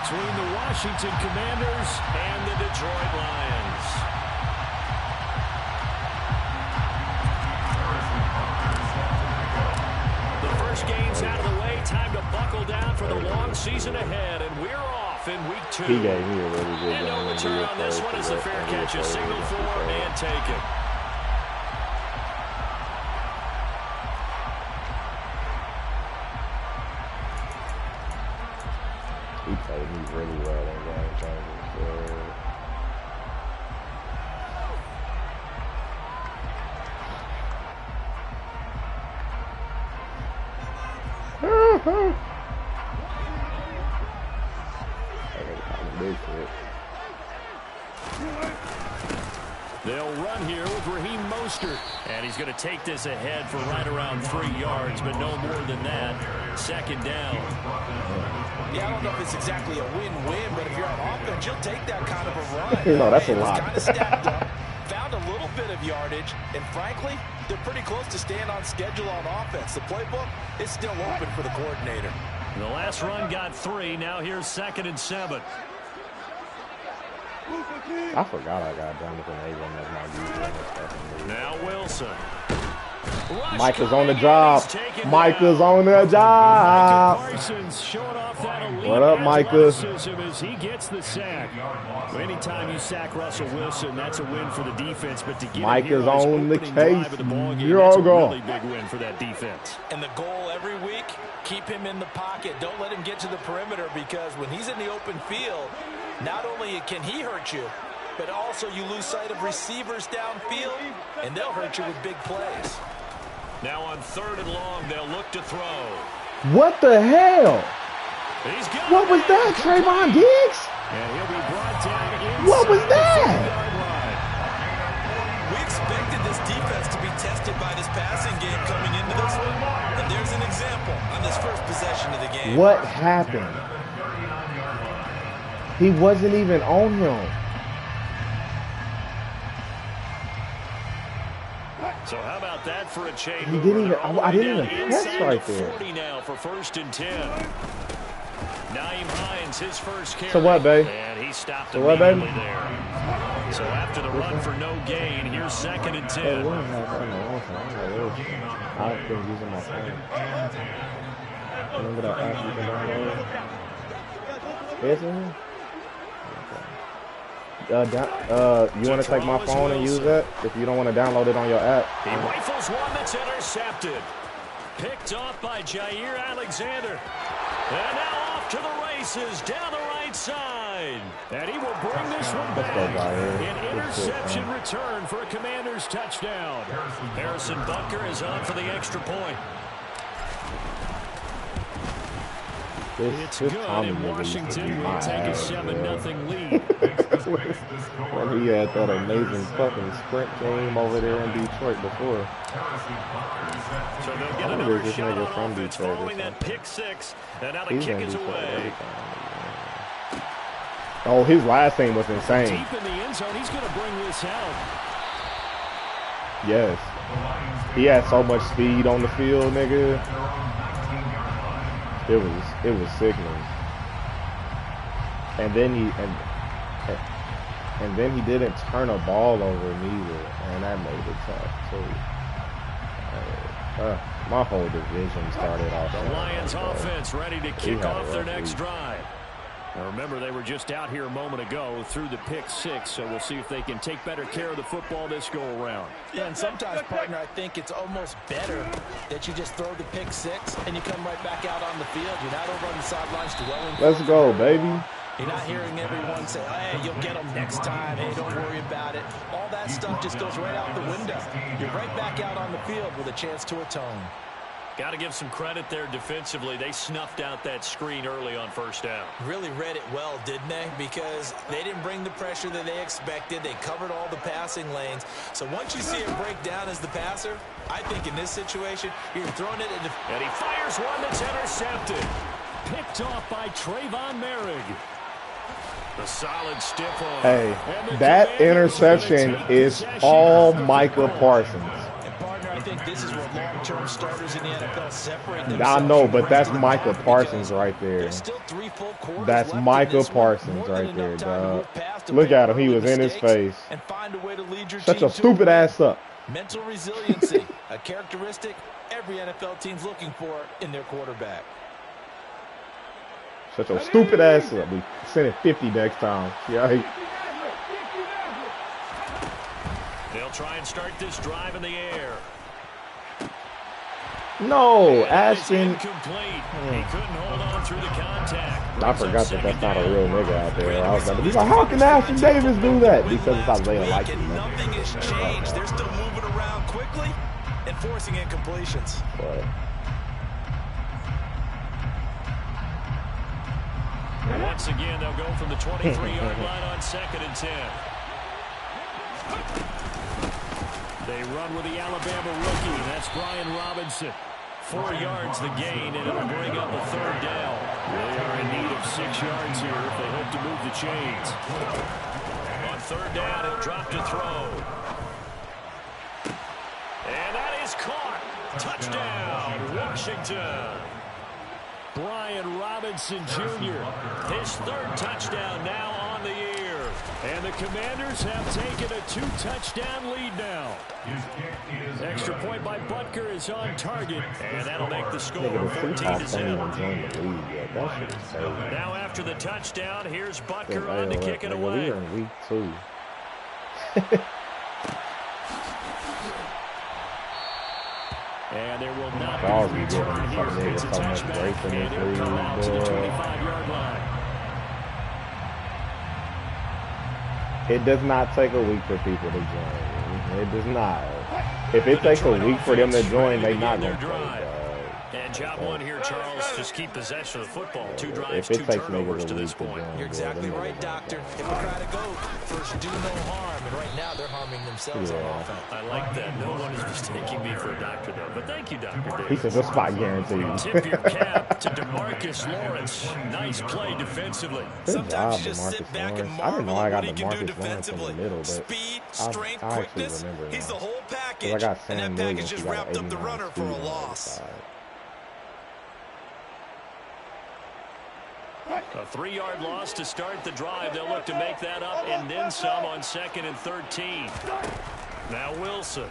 between the Washington Commanders and the Detroit Lions. The first game's out of the way. Time to buckle down for the long season ahead, and we're off in week 2. He gave me a really good and no return on this one as the fair catch is signaled for and taken. He played me really well in game changers. They'll run here with Raheem Mostert. And he's going to take this ahead for right around 3 yards, but no more than that. Second down. Yeah, I don't know if it's exactly a win-win, but if you're on offense, you'll take that kind of a run. No, that's a lot. Kind of stacked up, found a little bit of yardage, and frankly, they're pretty close to staying on schedule on offense. The playbook is still open for the coordinator. The last run got 3. Now here's 2nd and 7. I forgot I got Jonathan Abram as my user. Now Wilson. Micah's on the job. Micah's on the job. What up, Micah? As he gets the sack. Anytime you sack Russell Wilson, that's a win for the defense. But to get Micah's on the case. That's a really big win for that defense. And the goal every week, keep him in the pocket. Don't let him get to the perimeter, because when he's in the open field, not only can he hurt you, but also you lose sight of receivers downfield, and they'll hurt you with big plays. Now on 3rd and long, they'll look to throw. What the hell? What was that, Trayvon Diggs? And he'll be brought down. What was that? We expected this defense to be tested by this passing game coming into this one, and there's an example on this first possession of the game. What happened? He wasn't even on him. So how about that for a change? He didn't even. I didn't even catch right there. 40 now for 1st and 10. Naeem Hines, his first carry. So what, babe? And he stopped so what, babe? there. So after the run for no gain, here's 2nd and 10. Hey, I've been using my phone. Remember that app you can download? Is it? You want to take my phone and use that if you don't want to download it on your app? He rifles one that's intercepted. Picked off by Jair Alexander. And now off to the races down the right side. And he will bring this one back. An interception return for a Commanders touchdown. Harrison Butker is on for the extra point. It's good, and Washington will take a 7-0 lead. When he had that amazing fucking sprint game over there in Detroit before. So they'll get another shot on offense following that pick 6, and now the kick is away. Oh, his last thing was insane. Deep in the end zone, he's going to bring this out. Yes. He had so much speed on the field, nigga. It was sickening. And then he didn't turn a ball over neither, and that made it tough too. My whole division started off. The Lions offense ready to kick off their next drive. Now remember, they were just out here a moment ago through the pick 6, so we'll see if they can take better care of the football this go-around. Yeah, and sometimes, partner, I think it's almost better that you just throw the pick 6 and you come right back out on the field. You're not over on the sidelines dwelling. Let's go, baby. You're not hearing everyone say, hey, you'll get them next time. Hey, don't worry about it. All that stuff just goes right out the window. You're right back out on the field with a chance to atone. Got to give some credit there defensively. They snuffed out that screen early on 1st down. Really read it well, didn't they? Because they didn't bring the pressure that they expected. They covered all the passing lanes. So once you see it break down as the passer, I think in this situation, you're throwing it into... And he fires one that's intercepted. Picked off by Trayvon Merrick. The solid stiff arm. Hey, that interception is all Micah Parsons. think this is what long-term starters in the NFL separate themselves. I know, but that's Micah Parsons right there. That's Micah Parsons right there, dog. Look at him. He was in his face. And find a way to lead your Shut team your stupid ass up. Mental resiliency, a characteristic every NFL team's looking for in their quarterback. Shut your stupid ass up. We send it 50 next time. Yeah. They'll try and start this drive in the air. No, Ashton. He couldn't hold on through the contact. I forgot that that's not a real nigga out there. I was about to be like, how can Ashton Davis do that? Because it's Isaiah Likely. Nothing has changed. They're still moving around quickly and forcing incompletions. But once again, they'll go from the 23-yard line on 2nd and 10. They run with the Alabama rookie. That's Brian Robinson. 4 yards the gain, and it'll bring up a 3rd down. They are in need of 6 yards here if they hope to move the chains. On 3rd down, he'll drop to throw. And that is caught. Touchdown, Washington. Brian Robinson Jr., his 3rd touchdown now on the year. And the Commanders have taken a 2-touchdown lead now. Extra point by Butker is on target, and that'll make the score 14-7. Now after the touchdown, here's Butker on to kick it away. We're in week 2. And there will not be a return here. It's a touchback, and he'll come out to the 25-yard line. It does not take a week for people to join. It does not. If it takes a week for them to join, they're not going to play. And job one here, Charles, just keep possession of the football. 2 drives, 2 turnovers to this point. You're exactly right, Doctor. If we try to go, first do no harm. And right now, they're harming themselves on offense. I like that. No one is mistaking me for a doctor, though. But thank you, Dr. Davis. He says a spot guarantee. Tip your cap to DeMarcus Lawrence. Nice play defensively. Sometimes you just sit back and marvel at what he can do defensively. Speed, strength, quickness. He's the whole package. And that package just wrapped up the runner for a loss. A 3-yard loss to start the drive. They'll look to make that up and then some on 2nd and 13. Now Wilson.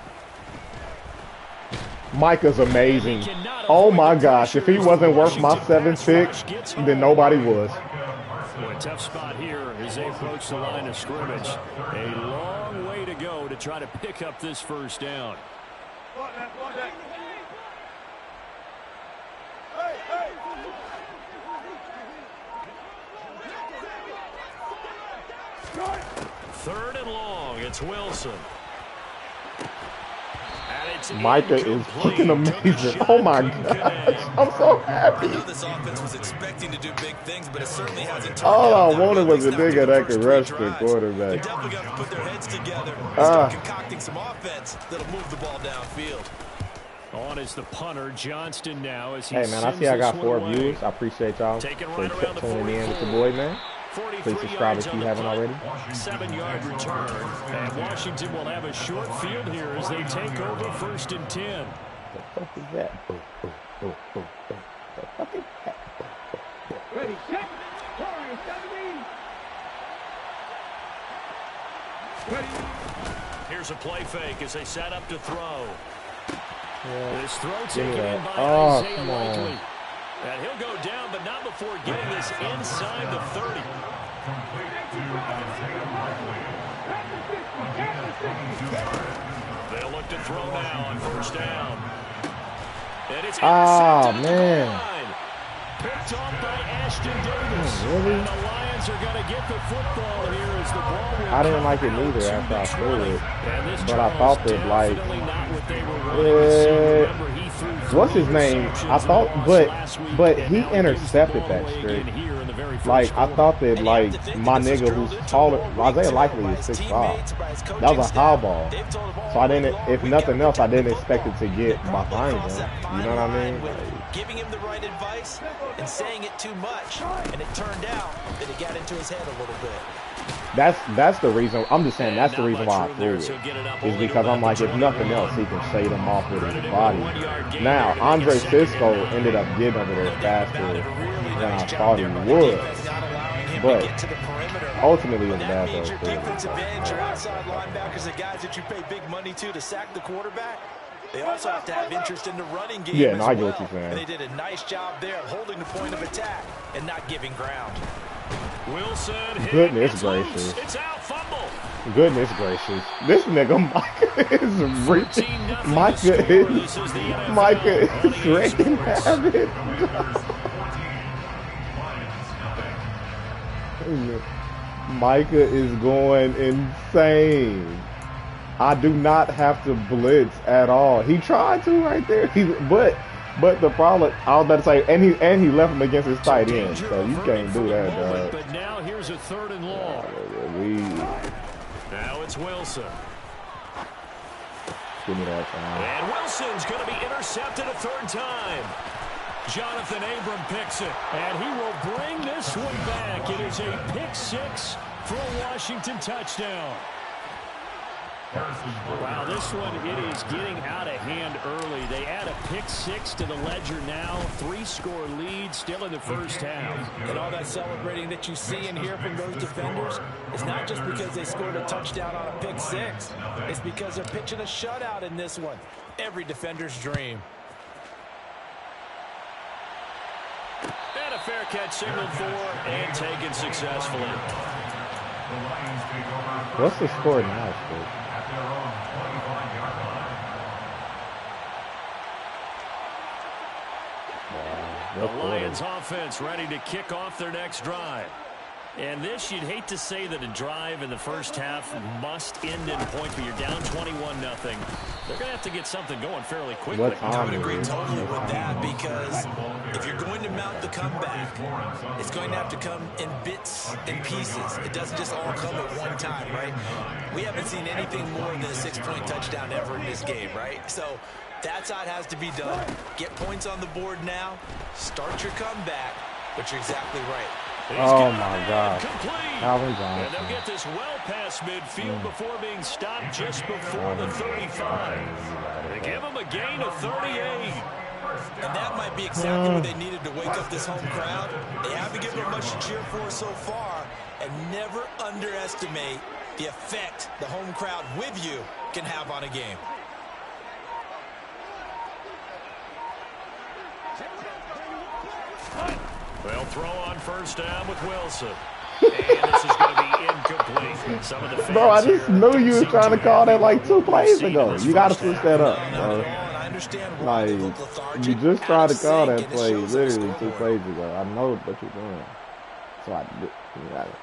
Micah's amazing. Oh my gosh, if he wasn't worth my 7th pick, then nobody was. A tough spot here as they approach the line of scrimmage. A long way to go to try to pick up this 1st down. Third and long, it's Wilson. Micah is fucking amazing. Oh my gosh, I'm so happy. I know this offense was expecting to do big things, but it certainly hasn't. All I wanted was a nigga that could rush the quarterback. They definitely got to put their heads together and start concocting some offense that'll move the ball downfield. On is the punter, Johnston now. As he hey man, I see I got 4 views. I appreciate y'all for tuning in with the boy, man. Please subscribe if you haven't already. 7-yard return. And Washington will have a short field here as they take over 1st and 10. The fuck is that? The fuck is that? Ready, set, 17. Ready. Here's a play fake as they set up to throw. Yeah. This throw taken in by Isaiah Likely. On. And he'll go down, but not before getting this inside the 30. They'll look to throw now on 1st down. And it's man. Picked off by Ashton Davis. Really? And the Lions are going to get the football here as the ball will I didn't like it neither after I threw it. But I thought that, like, what's his name? I thought, but he intercepted that straight. Like, I thought that, like, my nigga who's taller, Isaiah Likely is 6'5". That was a high ball. So I didn't, if nothing else, I didn't expect it to get behind him. You know what I mean? Giving him the right advice and saying it too much. And it turned out that it got into his head a little bit. That's the reason. I'm just saying that's the reason why I threw it. Is because I'm like, if nothing else, he can shade him off with his body. Now, Andre Cisco ended up getting over there faster than I thought he would. But ultimately, it was a bad throw. Defensive ends, your outside linebackers, the guys that you pay big money to sack the quarterback. They also have to have interest in the running game. Yeah, no, I get well. what you're saying. And they did a nice job there of holding the point of attack and not giving ground. Wilson. Goodness gracious. It's out, fumble. Goodness gracious. This nigga Micah is reaching. Micah is wrecking havoc. Micah is going insane. I do not have to blitz at all. He tried to right there. But the problem, I was about to say, and he left him against his tight end, so you can't do that, dog. But now here's a 3rd and long. Now it's Wilson. Give me that time. And Wilson's going to be intercepted a 3rd time. Jonathan Abram picks it, and he will bring this one back. It is a pick 6 for a Washington touchdown. Wow, this one, it is getting out of hand early. They add a pick 6 to the ledger now. 3-score lead still in the first half. And all that celebrating that you see and hear from those defenders is not just because they scored a touchdown on a pick 6. It's because they're pitching a shutout in this one. Every defender's dream. And a fair catch signaled for and taken successfully. What's the score now, Steve? The Lions offense ready to kick off their next drive. And this, you'd hate to say that a drive in the first half must end in point, but you're down 21-0. They're going to have to get something going fairly quickly. I would agree totally with that, because if you're going to mount the comeback, it's going to have to come in bits and pieces. It doesn't just all come at one time, right? We haven't seen anything more than a 6-point touchdown ever in this game, right? So that's how it has to be done. Get points on the board now, start your comeback, but you're exactly right. Oh my God. Calvin Johnson. And they'll get this well past midfield before being stopped just before the 35. They give him a gain of 38. And that might be exactly what they needed to wake up this home crowd. They haven't given them much to cheer for so far, and never underestimate the effect the home crowd with you can have on a game. They'll throw on first down with Wilson. And this is going to be incomplete. Some of the fans Bro, I just knew you were trying to call that like 2 plays ago. You got to switch that up, bro. Like, you just tried to call that play literally 2 plays ago. I know what you're doing. So I did. You got it.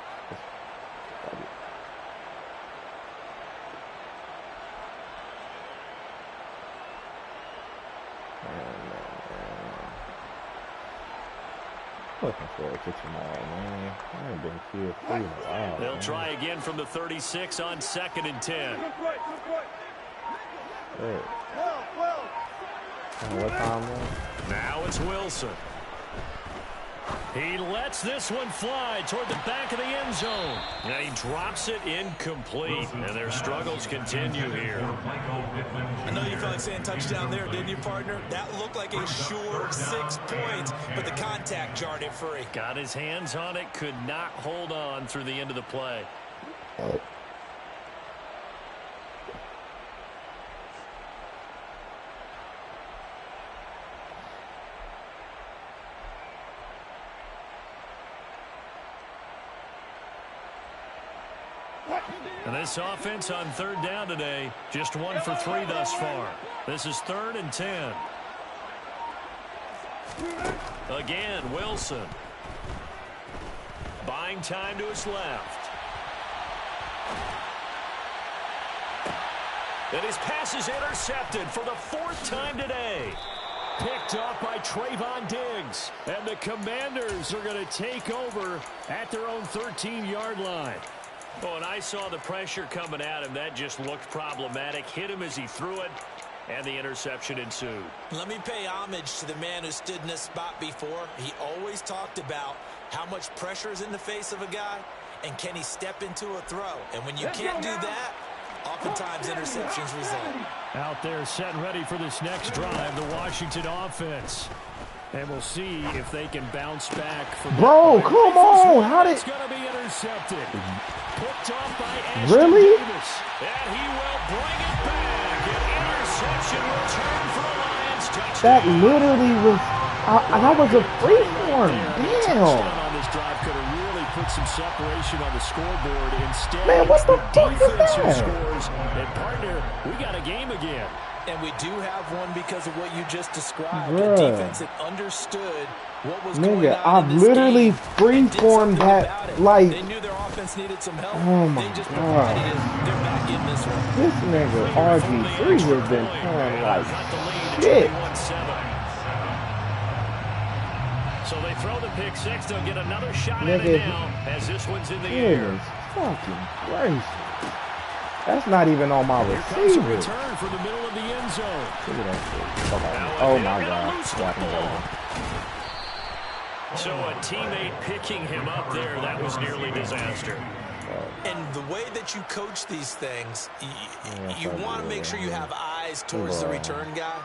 Looking forward to tomorrow, man. I ain't been kid free in a while. They'll try again from the 36 on 2nd and 10. Hey. What time, man? Now it's Wilson. He lets this one fly toward the back of the end zone. And he drops it incomplete. And their struggles continue here. I know you felt like saying touchdown there, didn't you, partner? That looked like a sure 6 points, but the contact jarred it free. Got his hands on it, could not hold on through the end of the play. And this offense on 3rd down today, just 1 for 3 thus far. This is 3rd and 10. Again, Wilson. Buying time to his left. And his pass is intercepted for the 4th time today. Picked off by Trayvon Diggs. And the Commanders are going to take over at their own 13-yard line. Oh, and I saw the pressure coming at him. That just looked problematic. Hit him as he threw it, and the interception ensued. Let me pay homage to the man who stood in this spot before. He always talked about how much pressure is in the face of a guy, and can he step into a throw? And when you can't do that, oftentimes interceptions result. Out there setting ready for this next drive, the Washington offense. And we'll see if they can bounce back from Bro, come on. How did... It's going to be intercepted. Picked off by Ashton Really? Davis. And he will bring it back. An interception return for a Lions touchdown. That literally was... that was a free form. Damn. On this drive could have really put some separation on the scoreboard. Instead, Man, what the fuck is defense who that? scores. And partner, we got a game again. And we do have one because of what you just described. Bruh. A defense that understood what was going on I've in this literally game free-formed that, like... They knew their offense needed some help. Oh, my they just God. provided it. They're not getting this one. This nigga, RG3, has been playing like shit. So they throw the pick six. They'll get another shot at it now as this one's in the air. Goodness fucking gracious. That's not even on my Here comes a receiver. return from the middle of the end zone. Look at that shit. Oh my God. So a teammate picking him up there, that was nearly disaster. And the way that you coach these things, you want to make sure you have eyes towards the return guy,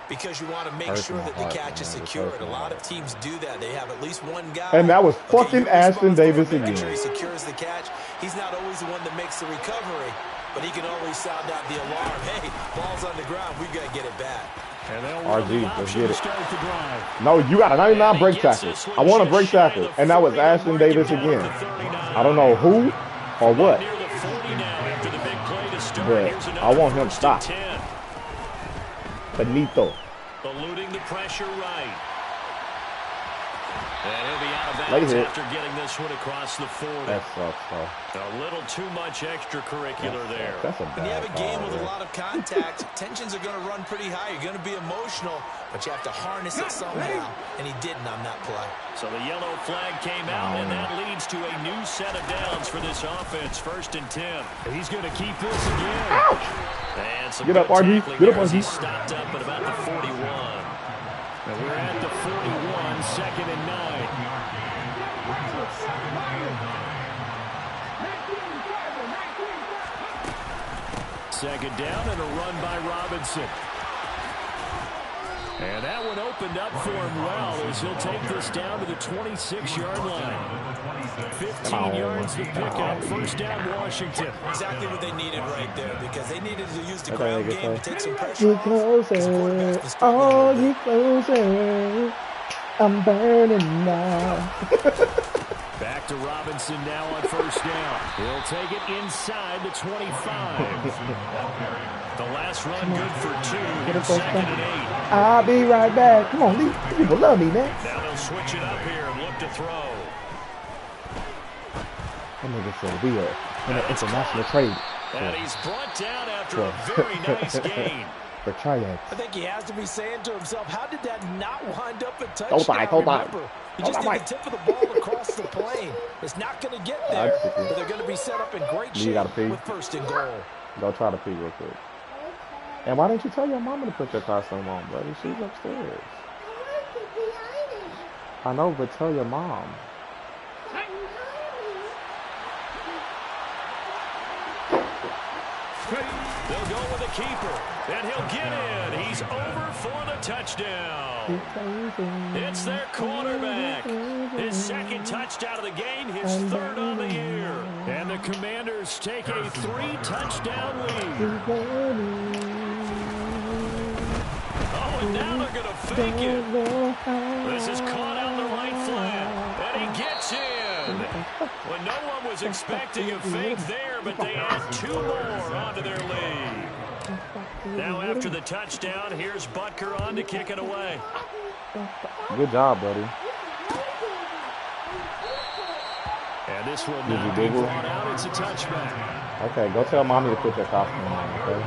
because you want to make sure that the catch is secured. A lot of teams do that. They have at least one guy. And that was fucking Ashton Davis again. Make sure he secures the catch. He's not always the one that makes the recovery, but he can always sound out the alarm. Hey, ball's on the ground. We've got to get it back. RG, let's get it. No, you got a 99 break tackle. I want a break tackle. And that was Ashton Davis again. I don't know who or what, but I want him to stop. Benito. Eluding the pressure right. And he'll be out of Late bounds hit. after getting this one across the 40. That sucks, though. A little too much extracurricular there. That's a When you have bad a game call, with a man. lot of contact, tensions are going to run pretty high. You're going to be emotional, but you have to harness it somehow, and he didn't on that play. So the yellow flag came out, and that leads to a new set of downs for this offense. 1st and 10. He's going to keep this again. Ouch! And some Get up, good RG. tackling Get up, there as RG. He stopped up at about the 41. And we're at the 41, 2nd and 9. Second down and a run by Robinson. And that one opened up for him well as he'll take this down to the 26-yard line. 15 yards to pick up. 1st down, Washington. Exactly what they needed right there, because they needed to use the ground game to take some pressure Get off. closer, oh, get closer. I'm burning now. Back to Robinson now on 1st down. He'll take it inside the 25. The last run good for 2. Here's 2nd and 8. I'll be right back. Come on, these people love me, man. Now they'll switch it up here and look to throw. That nigga said we are in an international trade. And he's brought down after a very nice gain. For triads. I think he has to be saying to himself, how did that not wind up a Go touchdown? back, go back. Remember, he just did the tip of the ball across the plane. It's not going to get there, but they're going to be set up in great shape with 1st and goal. Go try to pee real quick. And why didn't you tell your mama to put your costume on, buddy? She's upstairs. I know, but tell your mom. They'll go with the keeper, and he'll get in. He's over for the touchdown. It's their quarterback. His 2nd touchdown of the game, his 3rd on the year. And the Commanders take a 3-touchdown lead. Oh, and now they're going to fake it. This is caught out the right flat, and he gets in. When no one was expecting a fake there, but they add 2 more onto their lead. Now after the touchdown, here's Butker on to kick it away. Good job, buddy. And this will not be brought out. It's a touchback. Okay, go tell mommy to put your costume on, okay?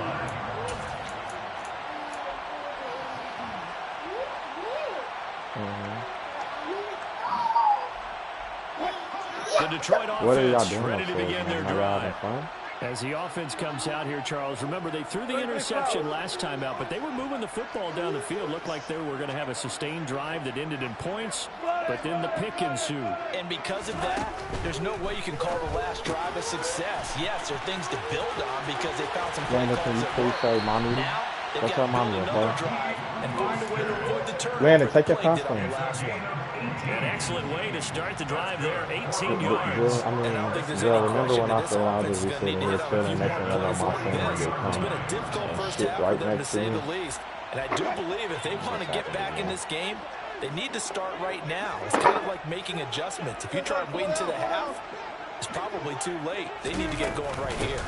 The Detroit What are y'all offense doing ready to upstairs, begin their man? Are y'all having drive. fun? As the offense comes out here, Charles, remember they threw the interception last time out, but they were moving the football down the field. Looked like they were going to have a sustained drive that ended in points. but then the pick ensued. And because of that, there's no way you can call the last drive a success. Yes, there are things to build on because they found some play calls that work. Now, they've got to build another drive and find a way to avoid the turnover. Landon, take your time. An excellent way to start the drive there, 18 yards. Remember when I said I was just sitting here chilling next to one of my friends get It's been a difficult first half for them, to say the least. And I do believe if they want to get back in this game, they need to start right now. It's kind of like making adjustments. If you try and wait until the half, it's probably too late. They need to get going right here.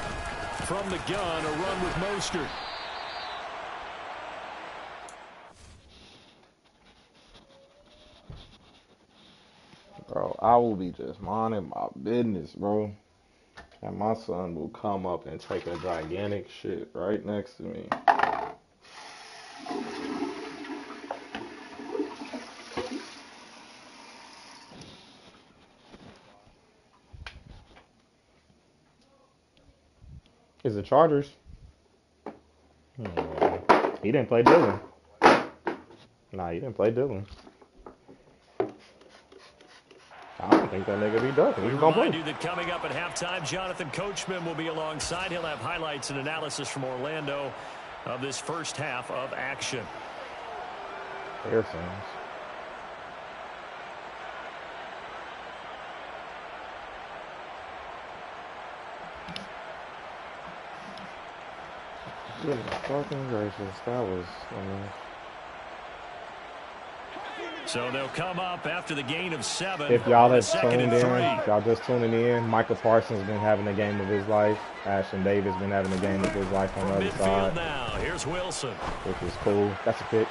From the gun, a run with Mostert. Bro, I will be just minding my business, bro. And my son will come up and take a gigantic shit right next to me. It's the Chargers. He didn't play Dylan. Nah, he didn't play Dylan. I don't think that nigga be done. He's gonna play. You that coming up at halftime, Jonathan Coachman will be alongside. He'll have highlights and analysis from Orlando of this first half of action. Air sounds. Goodness fucking gracious, that was, So they'll come up after the gain of 7. If y'all have tuned in, if y'all just tuning in, Michael Parsons been having the game of his life. Ashton Davis been having the game of his life on the other side. Now, here's Wilson. Which is cool. That's a pick.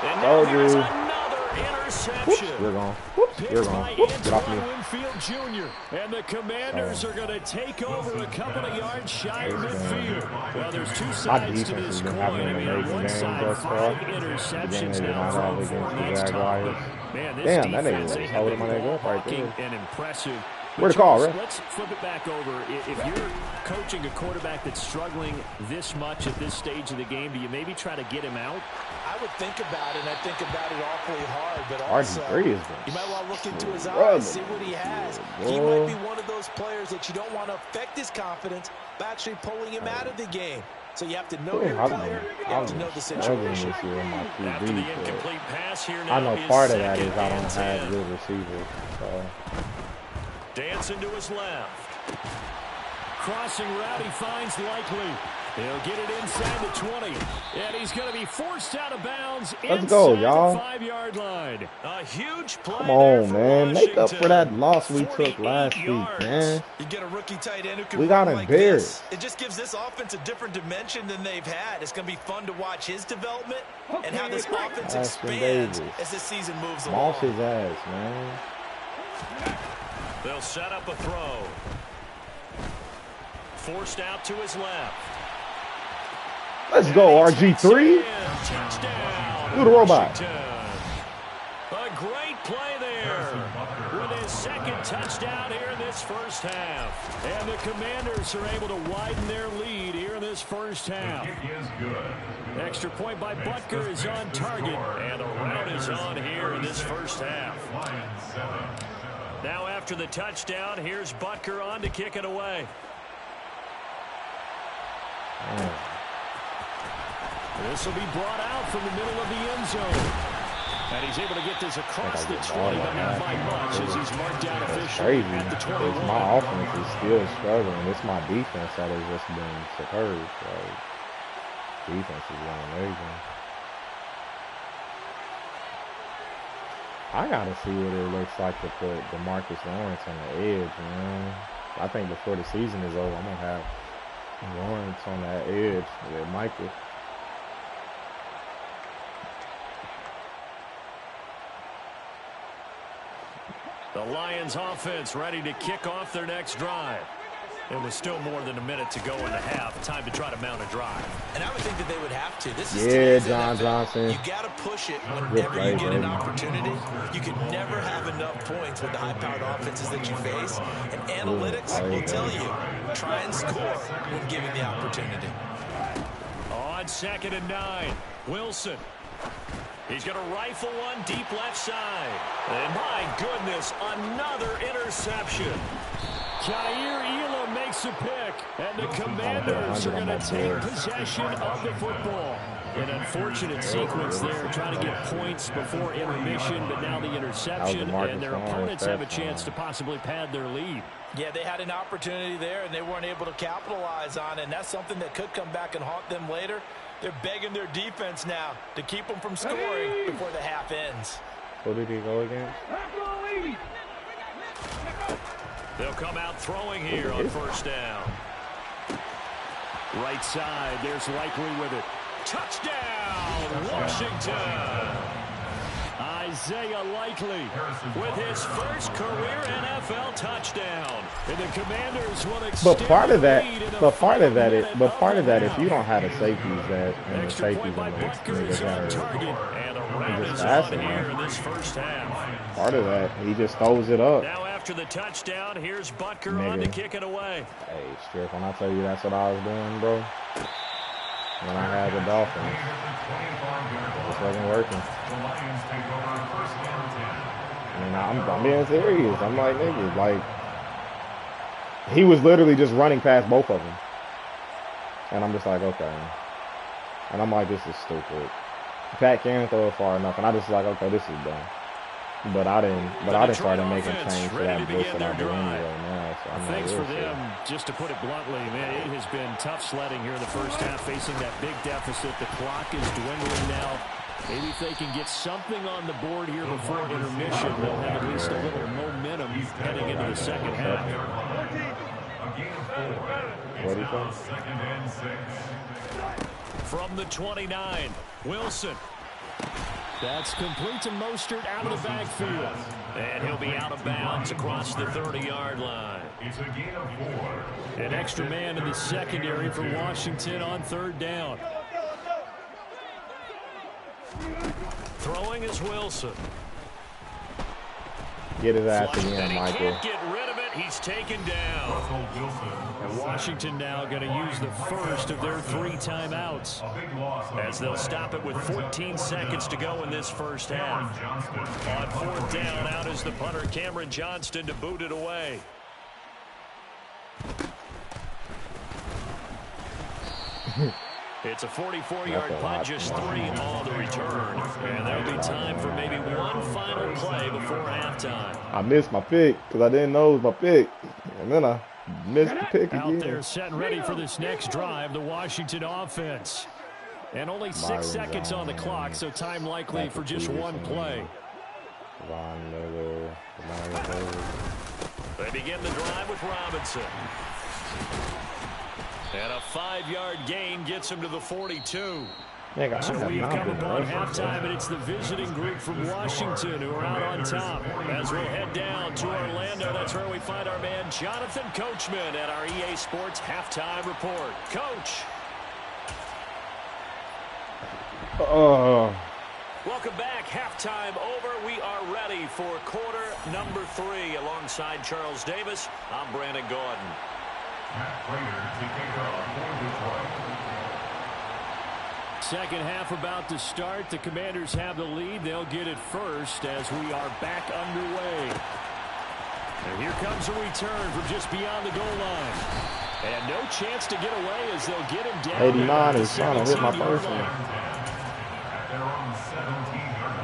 And now here's another interception. Whoops, you're gone. Whoops, you're gone. Whoops, get off me. Winfield Jr. And the Commanders are going to take over a couple of yards shy of midfield. Well, there's two sides to this coin. I mean, on one side, 5 interceptions now thrown for against Tom. Man, this defense, they have been walking and impressive. Where'd the call, right? Let's flip it back over. If you're coaching a quarterback that's struggling this much at this stage of the game, do you maybe try to get him out? I would think about it, and I think about it awfully hard. But also, you might want to look into his eyes, see what he has. He might be one of those players that you don't want to affect his confidence by actually pulling him out of the game. So you have to know your player, you have to know the situation. After the incomplete pass here now, I know part of that is I don't have good receivers. So. Dancing to his left. Crossing route, he finds Likely. He'll get it inside the 20. And he's going to be forced out of bounds inside the 5-yard line. A huge play. Come on, man. Make up for that loss we took last week, man. You get a rookie tight end who can we got embarrassed. It just gives this offense a different dimension than they've had. It's going to be fun to watch his development and how this offense expands as this season moves along. Moss his ass, man. They'll set up a throw. Forced out to his left. Let's go, RG3. Touchdown. Do the robot. A great play there with his second touchdown here in this first half. And the Commanders are able to widen their lead here in this first half. Extra point by Butker is on target. And the round is on here in this first half. Now after the touchdown, here's Butker on to kick it away. This will be brought out from the middle of the end zone. And he's able to get this across the 20, but not by much as he's marked down officially at the 21. It's my offense is still struggling. It's my defense that has just been superb. Like, defense is going amazing. I gotta see what it looks like to put DeMarcus Lawrence on the edge, man. I think before the season is over, I'm gonna have Lawrence on that edge with Michael. The Lions offense ready to kick off their next drive. It was still more than a minute to go in the half. Time to try to mount a drive. And I would think that they would have to. This is John Johnson. You got to push it whenever you get an opportunity. You can never have enough points with the high-powered offenses that you face. And analytics will tell you, try and score when given the opportunity. On 2nd and 9, Wilson He's going to rifle one deep left side. And my goodness, another interception. Jair Elam makes a pick, and the Commanders are going to take possession of the football. An unfortunate sequence there, trying to get points before intermission, but now the interception, and their opponents have a chance to possibly pad their lead. Yeah, they had an opportunity there, and they weren't able to capitalize on it, and that's something that could come back and haunt them later. They're begging their defense now to keep them from scoring before the half ends. Who did he go against? They'll come out throwing here on first down. Right side, there's Likely with it. Touchdown, Washington! Isaiah Likely with his first career NFL touchdown. And the Commanders will extend But part of that, if you half. don't have the safeties that and the safeties in the Butker's on target, and the Ravens passing, on here man. in this first half. Part of that, he just throws it up. Now after the touchdown, here's Butker on to kick it away. Hey, Strick, when I tell you that's what I was doing, bro, when I had the Dolphins, it just wasn't working. I mean, I'm being serious. I'm like, nigga, like, he was literally just running past both of them. And I'm just like, okay. And I'm like, this is stupid. Pat can't throw it far enough, and I just like, okay, this is dumb. But I didn't start making change to that blitz that I do anyway now. So I'm Thanks like, for them, just to put it bluntly, man, it has been tough sledding here in the first half, facing that big deficit. The clock is dwindling now. Maybe if they can get something on the board here before intermission, they'll have at least a little momentum heading into the second half. What do you think? From the 29, Wilson. That's complete to Mostert out of the backfield. And he'll be out of bounds across the 30-yard line. It's a gain of 4. An extra man in the secondary for Washington on third down. Throwing is Wilson. Get his ass And again, he Michael. can't get rid of it. He's taken down. And Washington now going to use the first of their 3 timeouts, as they'll stop it with 14 seconds to go in this first half. On fourth down, out is the punter, Cameron Johnston, to boot it away. It's a 44-yard punt, just 3 on the return. And there'll be time for maybe one final play before halftime. I missed my pick because I didn't know it was my pick. And then I missed the pick Out again. there setting ready for this next drive, the Washington offense. And only 6 seconds on the clock, so time likely for just one play. They begin the drive with Robinson. And a 5-yard gain gets him to the 42. Nigga, So we've come upon halftime, and it's the visiting group from Washington who are out on top. As we'll head down to Orlando, that's where we find our man Jonathan Coachman at our EA Sports Halftime Report. Coach. Welcome back. Halftime over. We are ready for quarter number 3. Alongside Charles Davis, I'm Brandon Gordon. Second half about to start. The Commanders have the lead. They'll get it first as we are back underway. And here comes a return from just beyond the goal line. And no chance to get away as they'll get him down. 89 is trying to hit my first one. They're on the 17-yard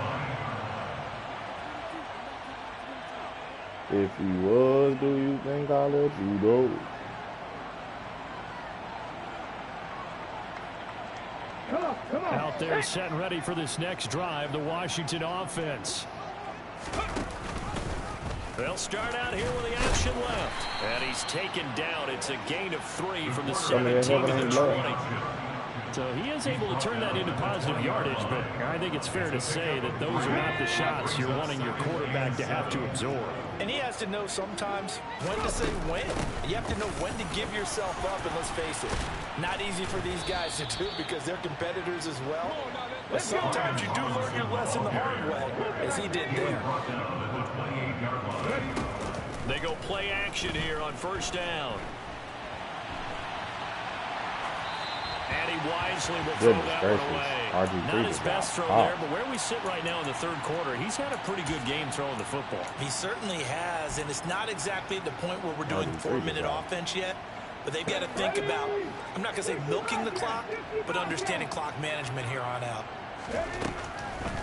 line. If you was, do you think I'll let you go? Out there setting ready for this next drive, the Washington offense. They'll start out here with the action left. And he's taken down. It's a gain of 3 from the 17 to the 20. So he is able to turn that into positive yardage, but I think it's fair to say that those are not the shots you're wanting your quarterback to have to absorb. And he has to know sometimes when to say when. You have to know when to give yourself up, and let's face it, not easy for these guys to do because they're competitors as well. But sometimes you do learn your lesson the hard way, as he did there. They go play action here on first down. And he wisely will throw Goodness that gracious. one away. RG3 Not his just best got throw popped. there, but where we sit right now in the third quarter, he's had a pretty good game throwing the football. He certainly has, and it's not exactly the point where we're doing RG3 4-minute just got offense yet, but they've got to think about, I'm not going to say milking the clock, but understanding clock management here on out.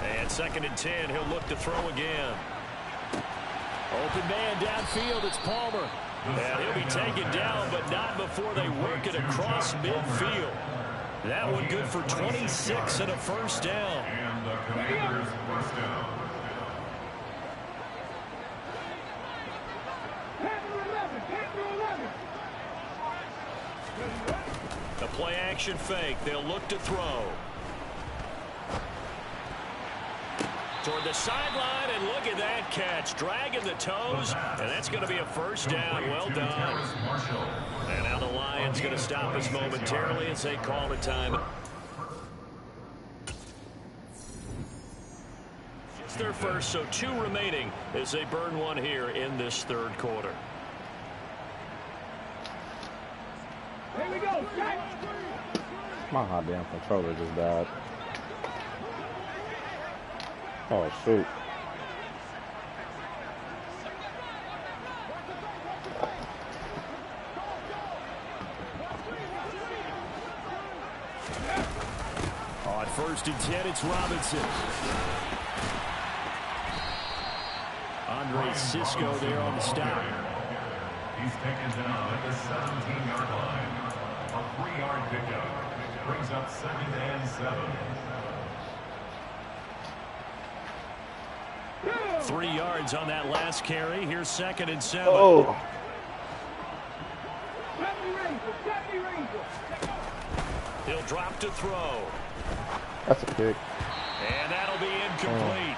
And 2nd and 10, he'll look to throw again. Open man downfield, it's Palmer. And he'll be taken down, but not before they work it across midfield. That one good for 26 and a first down. And the Commanders first down. The play action fake. They'll look to throw. Toward the sideline, and look at that catch. Dragging the toes, and that's going to be a first down. Well done. And now the Lions going to stop us momentarily as they call the time. It's their first, so 2 remaining as they burn one here in this third quarter. Here we go. My hot damn controller just died. Oh shoot. On 1st and 10, it's Robinson. Andre Cisco there on the stop. He's taken down at the 17-yard line. A 3-yard pickup brings up 2nd and 7. 3 yards on that last carry. Here's 2nd and 7. Oh. He'll drop to throw. That's a pick. And that'll be incomplete.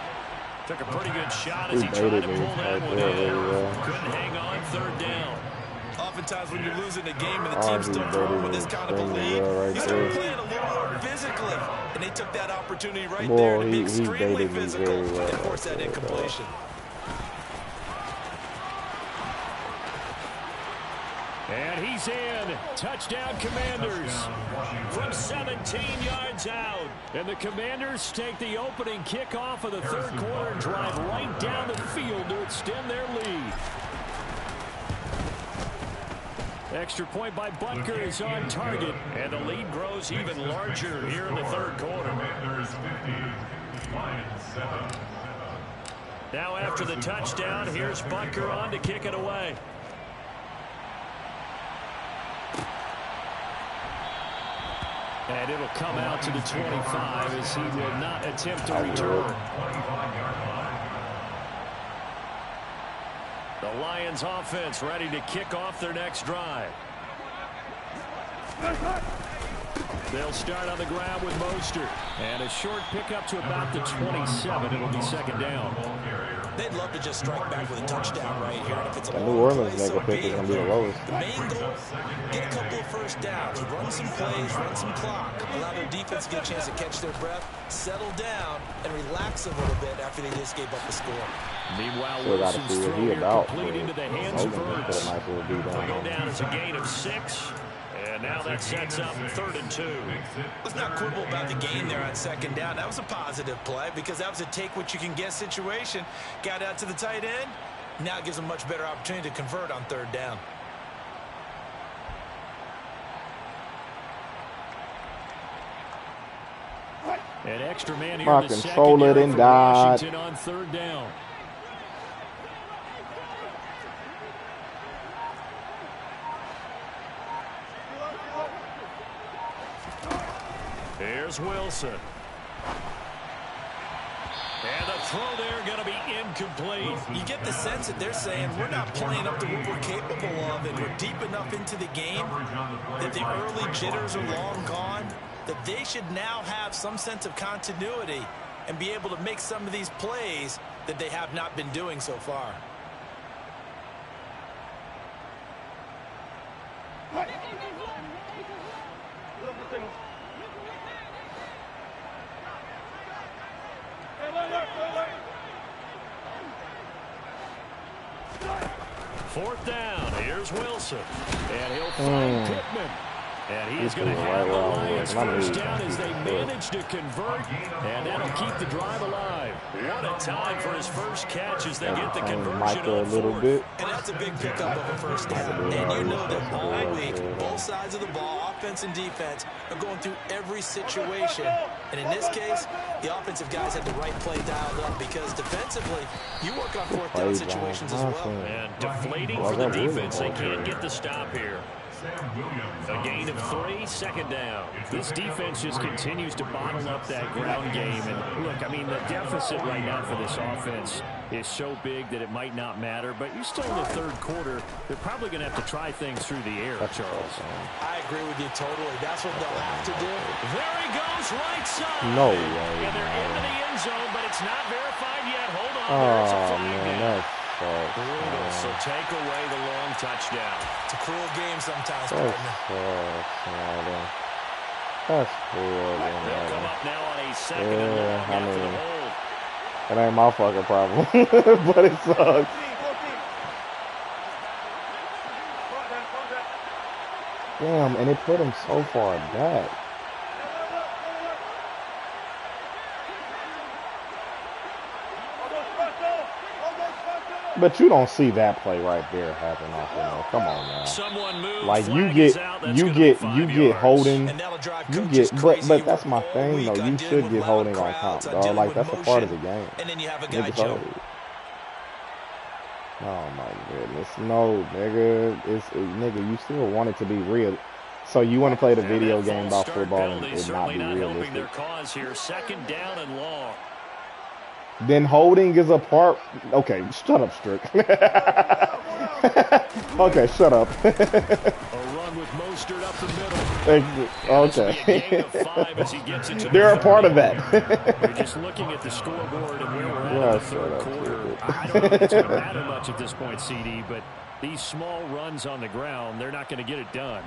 Took a pretty good shot as He he tried to baited me pull that right one there in. really well. Couldn't hang on 3rd down. Oftentimes when you're losing a game and the team's still throwing with this kind of a lead, right you start there. playing a little more physically. And they took that opportunity right Boy, there to be he extremely baited me physical very well and force that right there, incompletion. And he's in. Touchdown, Commanders. From 17 yards out. And the Commanders take the opening kickoff of the third quarter and drive right down the field to extend their lead. Extra point by Butker is on target. And the lead grows even larger here in the third quarter. Commanders 50, Lions 7. Now after the touchdown, here's Butker on to kick it away. And it'll come out to the 25 as he will not attempt to return. The Lions offense ready to kick off their next drive. They'll start on the ground with Mostert. And a short pickup to about the 27. It'll be 2nd down. They'd love to just strike back with a touchdown right here. And if it's a The long New Orleans play, mega so pick be is it. going to be the lowest. The main goal, get a couple of first downs, run some plays, run some clock, allow their defense to get a chance to catch their breath, settle down, and relax a little bit after they just gave up the score. Meanwhile, Still got to Wilson's see what throw he here about. complete into the hands of Hogan Ertz. just put a nice little beat They'll go on him. down as a gain of 6. And now that sets up 3rd and 2. Let's not quibble about the gain there on 2nd down. That was a positive play because that was a take-what-you-can-get situation. Got out to the tight end. Now it gives them a much better opportunity to convert on 3rd down. An extra man here My in the controller secondary done for died. Washington on 3rd down. Here's Wilson. And the throw there going to be incomplete. You get the sense that they're saying we're not playing up to what we're capable of, and we're deep enough into the game that the early jitters are long gone, that they should now have some sense of continuity and be able to make some of these plays that they have not been doing so far. Fourth down. Here's Wilson. And he'll find Pittman. And he is going to have the Lions first down as they manage to convert, and that'll keep the drive alive. What a time for his first catch as they get the conversion on fourth. And that's a big pickup of a first down. And you know that all week, both sides of the ball, offense and defense, are going through every situation. And in this case, the offensive guys had the right play dialed up because defensively, you work on fourth down situations as well. And deflating for the defense. They can't get the stop here. A gain of 3, second down. This defense just continues to bottle up that ground game. And look, I mean, the deficit right now for this offense is so big that it might not matter. But you're still in the third quarter. They're probably going to have to try things through the air, Charles. I agree with you totally. That's what they'll have to do. There he goes, right side. No way. And they're into the end zone, but it's not verified yet. Hold on. Oh, There's a flag man, down. Brutal. So take away the long touchdown. It's a cruel game sometimes, That's partner. That's horrible. They'll come up now on a second and long after the hold. It ain't my fucking problem, but it sucks. Damn, and it put him so far back. But you don't see that play right there happen off the know. Come on now. Someone moves, like you get holding, but that's my thing though. You should get holding on top, dog. Like that's a part of the game. And then you have a guy jump. Oh my goodness, no, nigga, nigga. You still want it to be real, so you want to play the video game about football and it not be realistic. Their cause here, second down and long. Then holding is a part. Okay, shut up, Strick. Okay, shut up. A run with Mostert up the middle. Okay. They're a part of that. We're just looking at the scoreboard and where we're at in the third quarter. I don't know if it's going to matter much at this point, CD, but these small runs on the ground, they're not going to get it done.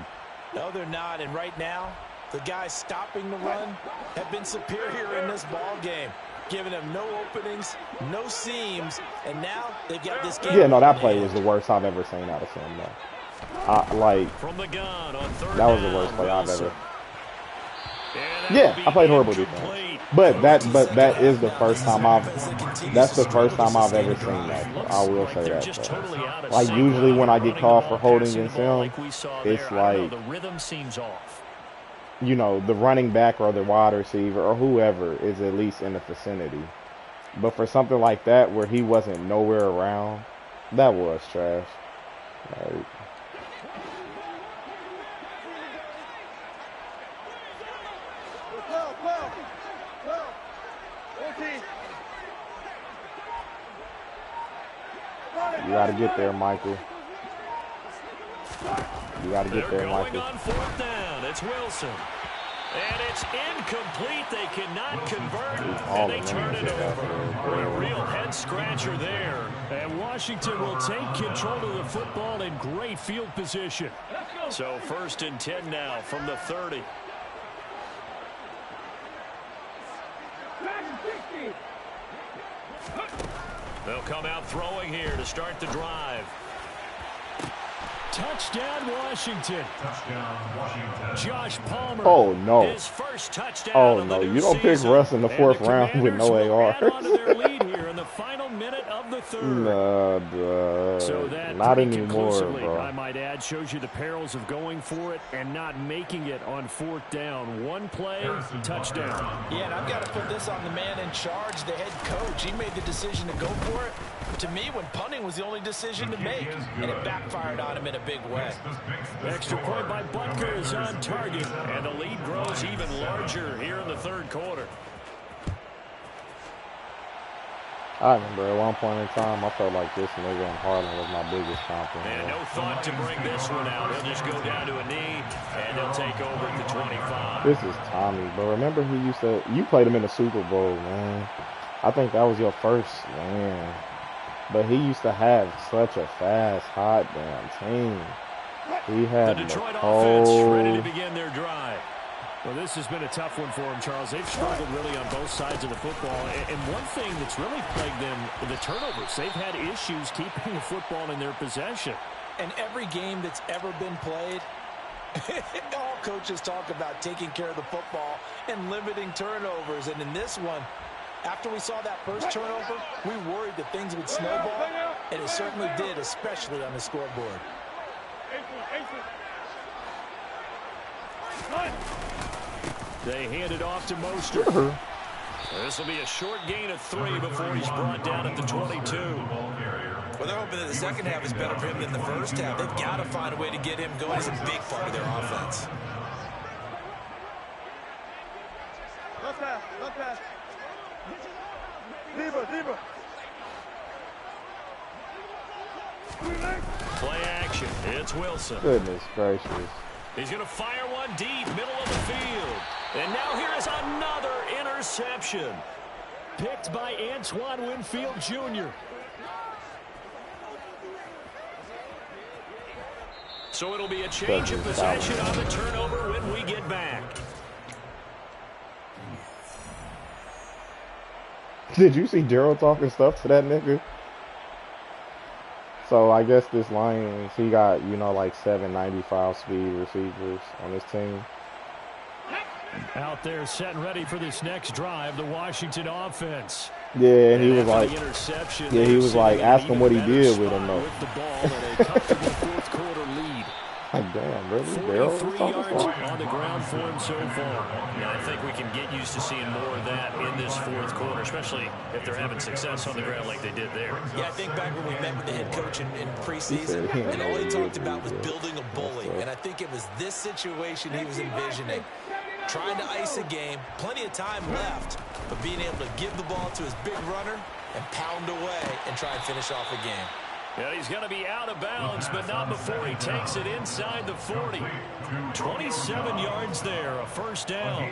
No, they're not. And right now, the guys stopping the run have been superior in this ball game. Giving them no openings, no seams, and now they've got this game. Yeah, no, that play was the worst I've ever seen out of him, though. Like, from the gun on that was the worst play I've ever. Yeah, I played horrible defense, but that is the first time that's the first time I've ever seen that. I will say that. So. Like usually when I get called for holding against him, it's like the rhythm seems off. You know, the running back or the wide receiver or whoever is at least in the vicinity. But for something like that where he wasn't nowhere around, that was trash. Like, you got to get there, Michael. You got to get there, Michael. On fourth down. It's Wilson. And it's incomplete. They cannot convert. And they turn it over. A real head-scratcher there. And Washington will take control of the football in great field position. So 1st and 10 now from the 30. They'll come out throwing here to start the drive. Touchdown, Washington. Touchdown, Washington. Josh Palmer. Oh, no. His first touchdown. Oh, no. You don't pick Russ in the 4th round with no AR. Their lead here in the final minute of the third. Nah, so that not anymore, bro. I might add, shows you the perils of going for it and not making it on 4th down. One play, touchdown. Yeah, and I've got to put this on the man in charge, the head coach. He made the decision to go for it. To me, when punting was the only decision to make, and it backfired on him in a big way. Extra point by Butker is on target, and the lead grows even larger here in the third quarter. I remember at one point in time, I felt like this nigga in Harlem was my biggest compliment. And no thought to bring this one out. He'll just go down to a knee, and he'll take over at the 25. This is Tommy, but remember you played him in the Super Bowl, man. I think that was your first, man. But he used to have such a fast, hot damn team. He had the Detroit offense ready to begin their drive. Well, this has been a tough one for them, Charles. They've struggled really on both sides of the football. And one thing that's really plagued them, the turnovers. They've had issues keeping the football in their possession. And every game that's ever been played, All coaches talk about taking care of the football and limiting turnovers. And in this one, after we saw that first turnover, we worried that things would snowball, and it certainly did, especially on the scoreboard. They hand it off to Mostert. This will be a short gain of 3 before he's brought down at the 22. Well, they're hoping that the second half is better for him than the first half. They've got to find a way to get him going as a big part of their offense. Not pass. Deeper. Play action. It's Wilson. Goodness gracious. He's going to fire one deep, middle of the field. And now here is another interception. Picked by Antoine Winfield Jr. So it'll be a change of possession on the turnover when we get back. Did you see Daryl talking stuff to that nigga? So I guess this Lions, he got, you know, like 795 speed receivers on his team. Out there set and ready for this next drive, the Washington offense. Yeah, and he was like, ask him what he did with him though. With the ball at a comfortable fourth quarter lead. Like, damn, really? 43 yards on the ground for him so far. Yeah, I think we can get used to seeing more of that in this fourth quarter, especially if they're having success on the ground like they did there. Yeah, I think back when we met with the head coach in preseason, and all he talked about was building a bully. And I think it was this situation he was envisioning. Trying to ice a game, plenty of time left, but being able to give the ball to his big runner and pound away and try and finish off a game. Yeah, he's going to be out of bounds, but not before he takes it inside the 40. 27 yards there, a first down.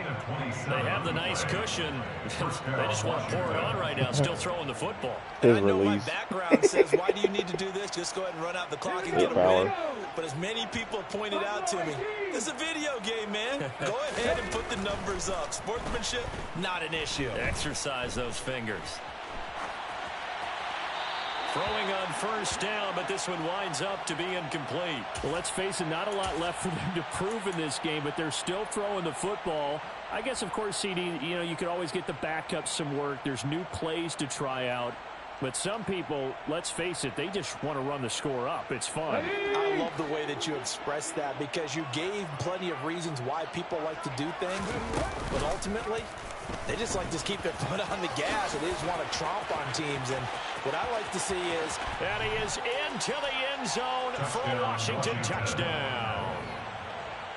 They have the nice cushion. They just want to pour it on right now, still throwing the football. And I know my background says, why do you need to do this? Just go ahead and run out the clock and get a win. But as many people have pointed out to me, this is a video game, man. Go ahead and put the numbers up. Sportsmanship, not an issue. Exercise those fingers. Throwing on first down, but this one winds up to be incomplete. Well, let's face it, not a lot left for them to prove in this game, but they're still throwing the football. I guess, of course, CD, you know, you could always get the backup some work. There's new plays to try out. But some people, let's face it, they just want to run the score up. It's fun. I love the way that you expressed that because you gave plenty of reasons why people like to do things. But ultimately, they just like to keep their foot on the gas, and they just want to tromp on teams. And what I like to see is... And he is into the end zone for a Washington touchdown.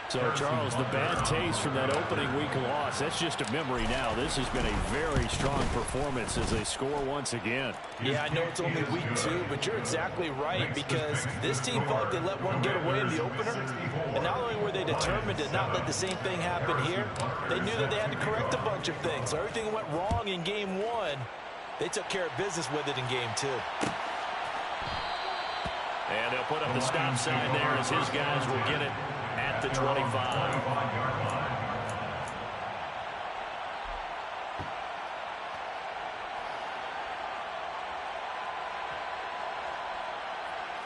So, Charles, the bad taste from that opening week loss, that's just a memory now. This has been a very strong performance as they score once again. Yeah, I know it's only week 2, but you're exactly right because this team felt like they let one get away in the opener. And not only were they determined to not let the same thing happen here, they knew that they had to correct a bunch of things. So everything went wrong in game 1. They took care of business with it in game 2. And they'll put up the stop sign there as his guys will get it at the 25.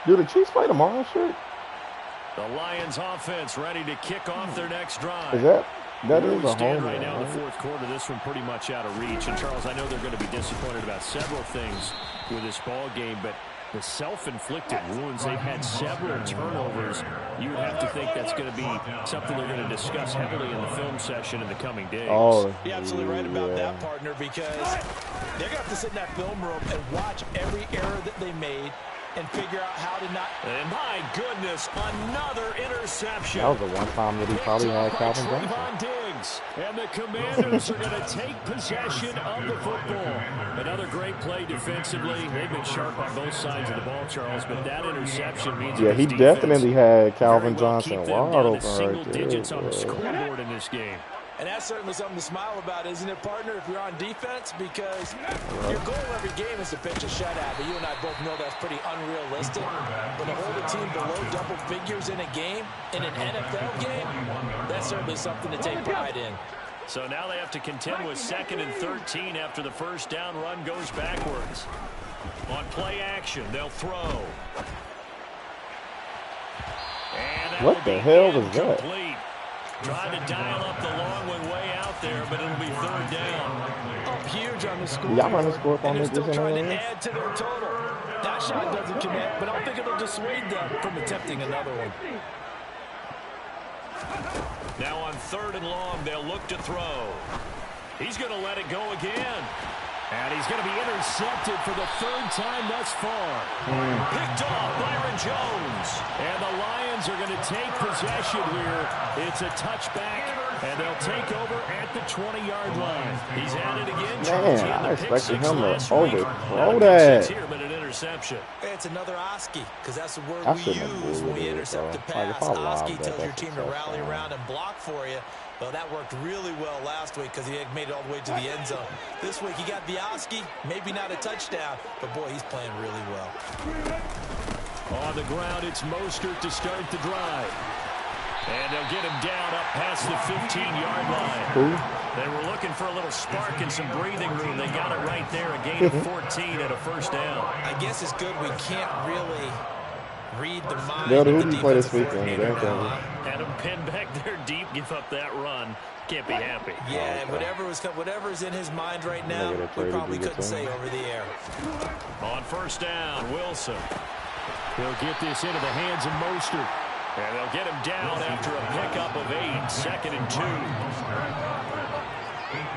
Do the Chiefs play tomorrow, shit? The Lions offense ready to kick off their next drive. Is that is a home right now in the fourth quarter. This one pretty much out of reach. And, Charles, I know they're going to be disappointed about several things with this ball game, but the self-inflicted wounds, they've had several turnovers. You would have to think that's going to be something they're going to discuss heavily in the film session in the coming days. Oh, you're absolutely right about that, partner, because they're going to have to sit in that film room and watch every error that they made and figure out how to not... And my goodness, another interception. That was the one time that he probably had Calvin Johnson. Diggs. And the Commanders are going to take possession of the football. Another great play defensively. They've been sharp on both sides of the ball, Charles, but that interception means... Yeah, he definitely had Calvin Johnson wide open single digits on the scoreboard in this game. And that's certainly something to smile about, isn't it, partner, if you're on defense? Because your goal every game is to pitch a shutout. But you and I both know that's pretty unrealistic. But to hold a team below double figures in a game, in an NFL game, that's certainly something to take pride in. So now they have to contend with 2nd and 13 after the first down run goes backwards. On play action, they'll throw. And What the hell was that? Tried to dial up the long one way out there, but it'll be third down. Up huge on the score. Y'all run the score on this still trying to add to their total. That shot doesn't connect, but I don't think it'll dissuade them from attempting another one. Now on 3rd and long, they'll look to throw. He's going to let it go again. And he's going to be intercepted for the 3rd time thus far. Picked off Byron Jones. And the Lions are going to take possession here. It's a touchback, and they'll take over at the 20-yard line. He's at it again. Man, I expected him to overthrow that. Here, but an interception. It's another Oski, because that's the word we use when we intercept the pass. Oski tells your team to rally around and block for you. Well, that worked really well last week because he had made it all the way to the end zone. This week he got the Oski, maybe not a touchdown, but boy, he's playing really well. On the ground, it's Mostert to start the drive. And they'll get him down up past the 15-yard line. They were looking for a little spark and some breathing room. They got it right there, a gain of 14 and a first down. I guess it's good we can't really read the mind Who of the do you play this weekend? Had him pinned back there deep, give up that run. Can't be happy. Yeah, whatever's in his mind right now, we probably couldn't say over the air. On 1st down, Wilson. He'll get this into the hands of Mostert. And they'll get him down after a pickup of 8, 2nd and 2. 8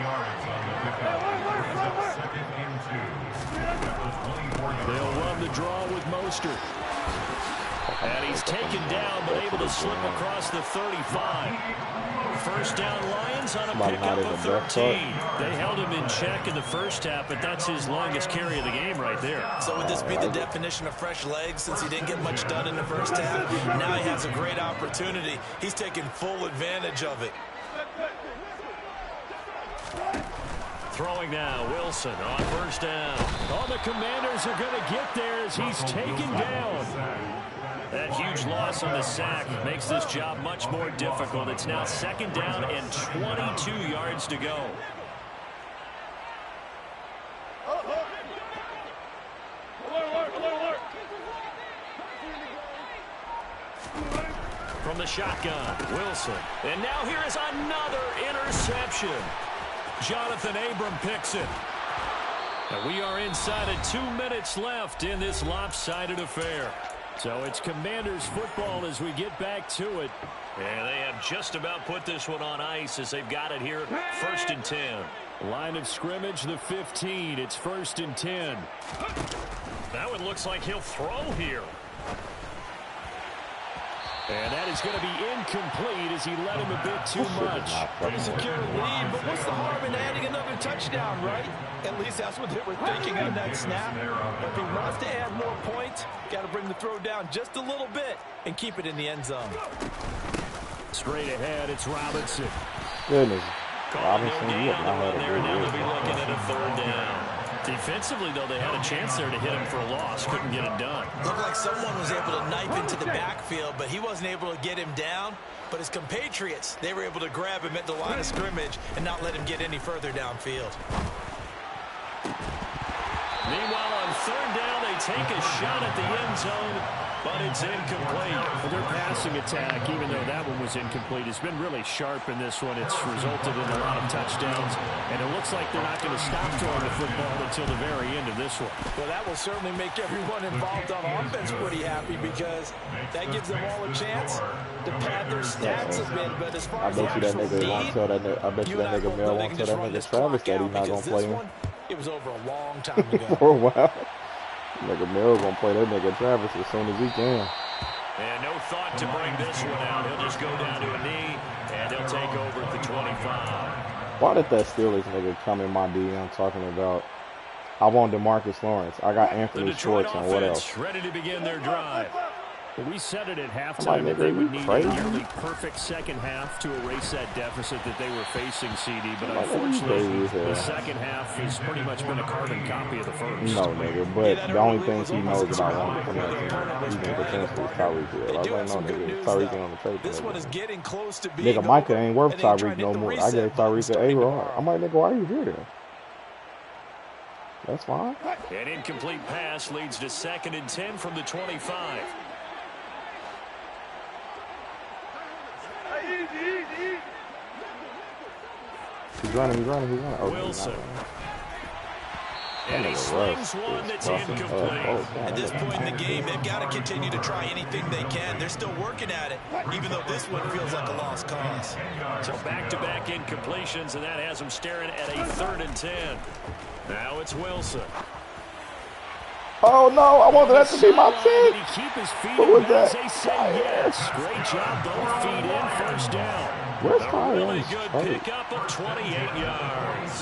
yards on the pickup. Brings up 2nd and 2. They'll run the draw with Mostert. And he's taken down, but able to slip across the 35. 1st down, Lions on a pickup of 13. They held him in check in the first half, but that's his longest carry of the game right there. So would this be the definition of fresh legs since he didn't get much done in the first half? Now he has a great opportunity. He's taking full advantage of it. Throwing now, Wilson on 1st down. Oh, the Commanders are going to get there as he's taken down. That huge loss on the sack makes this job much more difficult. It's now 2nd down and 22 yards to go. From the shotgun, Wilson. And now here is another interception. Jonathan Abram picks it. And we are inside of 2 minutes left in this lopsided affair. So it's Commanders football as we get back to it. And they have just about put this one on ice as they've got it here, 1st and 10. Line of scrimmage, the 15. It's 1st and 10. That one looks like he'll throw here. And that is going to be incomplete as he let him a bit too much. Pretty secure lead, but what's the harm in adding another touchdown, right? At least that's what they were thinking on that snap. If he wants to add more points, got to bring the throw down just a little bit and keep it in the end zone. Straight ahead, it's Robinson. Goodness. Robinson, there, now they'll be looking at a 3rd down. Defensively, though, they had a chance there to hit him for a loss. Couldn't get it done. Looked like someone was able to knife into the backfield, but he wasn't able to get him down. But his compatriots, they were able to grab him at the line of scrimmage and not let him get any further downfield. Meanwhile, on 3rd down, they take a shot at the end zone, but it's incomplete. Their passing attack, even though that one was incomplete, has been really sharp in this one. It's resulted in a lot of touchdowns, and it looks like they're not going to stop throwing the football until the very end of this one. Well, that will certainly make everyone involved on offense pretty happy because that gives them all a chance to pad their stats a bit. But as far as I bet you that nigga won't tell that nigga. I bet you that nigga Mel won't tell that nigga Travis that he's not gonna play him. It was over a long time ago. For a while. Nigga Mel gonna play that nigga Travis as soon as he can. And no thought to bring this one out. He'll just go down to a knee, and they'll take over at the 25. Why did that Steelers nigga come in my DM talking about, I want DeMarcus Lawrence, I got Anthony Schwartz, and what else? Ready to begin their drive. We said it at halftime that they would need a nearly perfect second half to erase that deficit that they were facing, CD. But unfortunately, the second half has pretty much been a carbon copy of the first. No, nigga, but the only thing he knows about running from that team, even potentially, is Tyreek Hill. I was like, no, nigga, Tyreek on the trade. This one is getting close to being nigga, Micah ain't worth Tyreek no more. I gave Tyreek to A-Rod. I'm like, nigga, why are you here then? That's fine. An incomplete pass leads to 2nd and 10 from the 25. He's running. Oh, Wilson. And he slings one that's incomplete. At this point in the game, they've got to continue to try anything they can. They're still working at it, even though this one feels like a lost cause. So back-to-back incompletions, and that has them staring at a 3rd and 10. Now it's Wilson. Oh, no, I wanted that to be my 10. Did he keep his feet What was in that? They say yes. Great job, both feet in, first down. Where's A really Tyler? good pickup of 28 yards.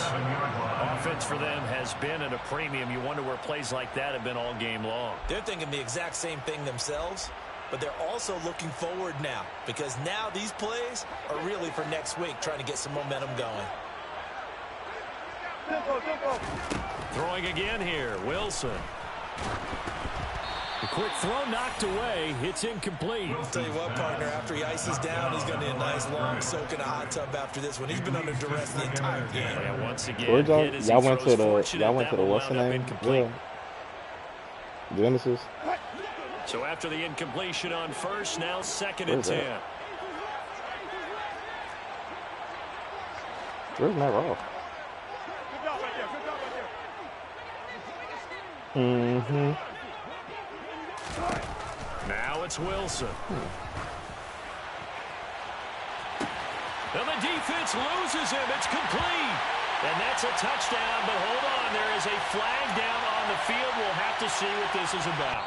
Offense for them has been at a premium. You wonder where plays like that have been all game long. They're thinking the exact same thing themselves, but they're also looking forward now, because now these plays are really for next week, trying to get some momentum going. Throwing again here, Wilson. The quick throw knocked away. It's incomplete. I'll tell you what, partner, after he ices down, he's going to need a nice long soak in a hot tub after this one. He's been under duress the entire game. Yeah, once again, Y'all went to the what's the name? Yeah. Genesis. So after the incompletion on first, now 2nd and 10. Where's Matt Ross? Mm-hmm. Now it's Wilson. And the defense loses him. It's complete. And that's a touchdown, but hold on. There is a flag down on the field. We'll have to see what this is about.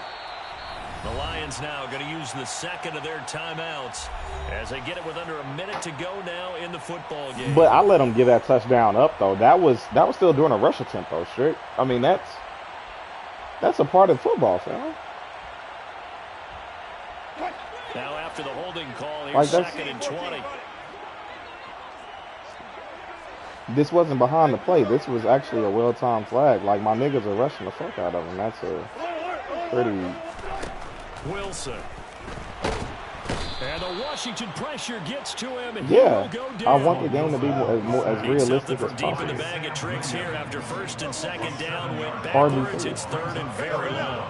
The Lions now going to use the 2nd of their timeouts as they get it with under a minute to go now in the football game. But I let them give that touchdown up, though. That was still during a rush attempt, though, Strick. I mean, that's a part of football, fam. Now after the holding call, here's Like 2nd and 20. This wasn't behind the play. This was actually a well-timed flag. Like, my niggas are rushing the fuck out of him. That's a pretty... Wilson. And the Washington pressure gets to him. And Yeah, he will go down. I want the game to be as realistic as Deep in the possible. bag of tricks here after 1st and 2nd down. Went backwards. It's 3rd and very long.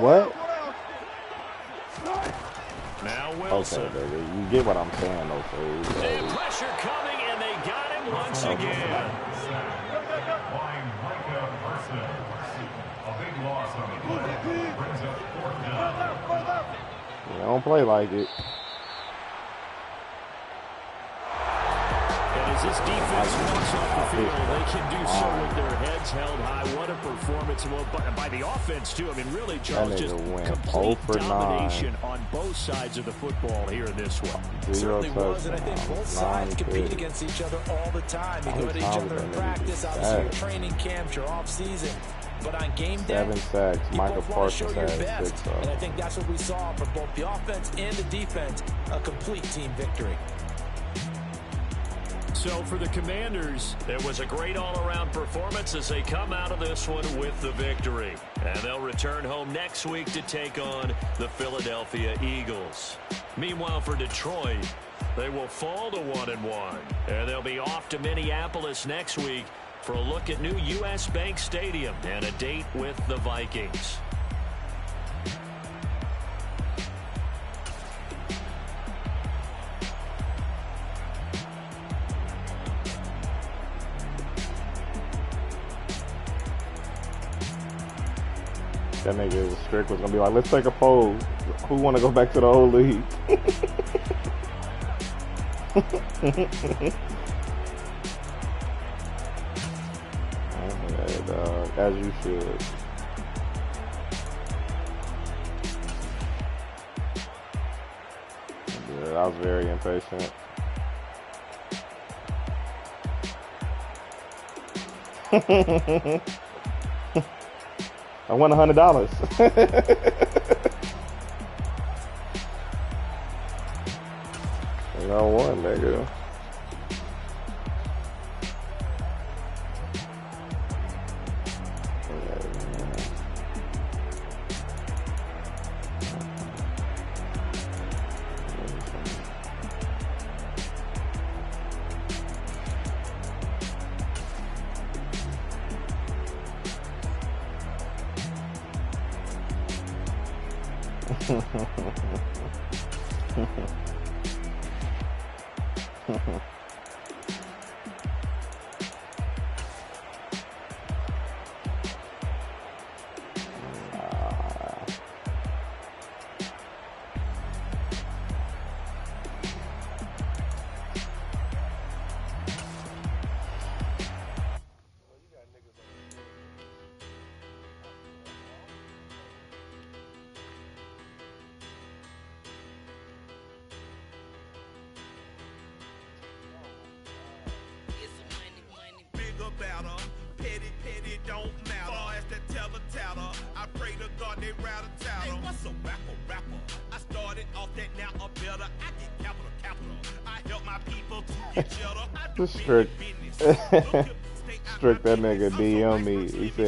What? Now Wilson. Okay, baby. You get what I'm saying, though, so And pressure coming, and they got him once again. By Micah Parsons. A big loss on the play. Brings up 4th down. they don't play like it. And as this defense walks off the field, they can do so with their heads held high. What a performance. Well, by the offense, too. I mean, really, Charles, just complete domination on both sides of the football here in this one. Certainly was, and I think both sides compete against each other all the time. You go to each other in practice, obviously your training camps, your off-season. But on game day, 7 sacks. Michael Parsons has 6. And I think that's what we saw from both the offense and the defense, a complete team victory. So for the Commanders, it was a great all-around performance as they come out of this one with the victory. And they'll return home next week to take on the Philadelphia Eagles. Meanwhile, for Detroit, they will fall to 1-1. And they'll be off to Minneapolis next week for a look at new U.S. Bank Stadium and a date with the Vikings. That nigga Strick was gonna be like, let's take a poll. Who want to go back to the old league? As you should. Yeah, I was very impatient. I won $100. I won, nigga. Strict. Strict that nigga DM me. He said